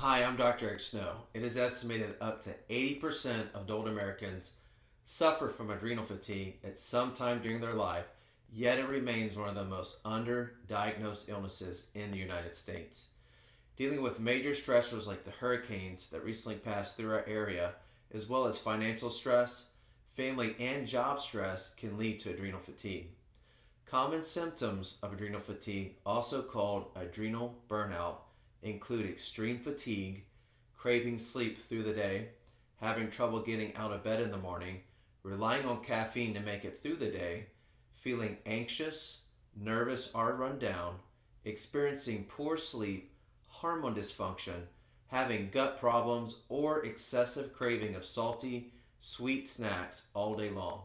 Hi, I'm Dr. Eric Snow. It is estimated up to 80% of adult Americans suffer from adrenal fatigue at some time during their life, yet it remains one of the most underdiagnosed illnesses in the United States. Dealing with major stressors like the hurricanes that recently passed through our area, as well as financial stress, family and job stress, can lead to adrenal fatigue. Common symptoms of adrenal fatigue, also called adrenal burnout, include extreme fatigue, craving sleep through the day, having trouble getting out of bed in the morning, relying on caffeine to make it through the day, feeling anxious, nervous, or run down, experiencing poor sleep, hormone dysfunction, having gut problems, or excessive craving of salty, sweet snacks all day long.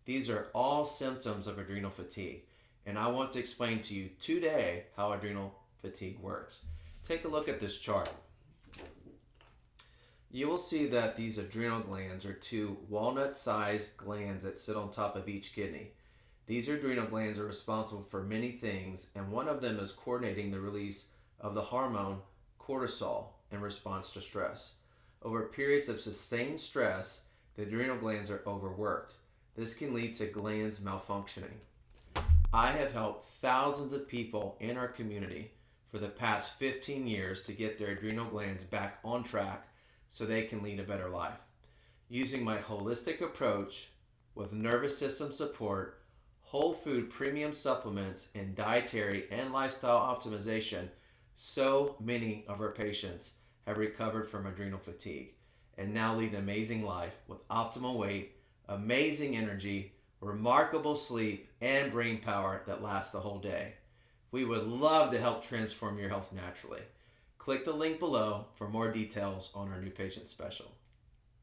These are all symptoms of adrenal fatigue, and I want to explain to you today how adrenal fatigue works. Take a look at this chart. You will see that these adrenal glands are two walnut-sized glands that sit on top of each kidney. These adrenal glands are responsible for many things, and one of them is coordinating the release of the hormone cortisol in response to stress. Over periods of sustained stress, the adrenal glands are overworked. This can lead to glands malfunctioning. I have helped thousands of people in our community for the past 15 years to get their adrenal glands back on track so they can lead a better life. Using my holistic approach with nervous system support, whole food premium supplements, and dietary and lifestyle optimization, so many of our patients have recovered from adrenal fatigue and now lead an amazing life with optimal weight, amazing energy, remarkable sleep, and brain power that lasts the whole day. We would love to help transform your health naturally. Click the link below for more details on our new patient special.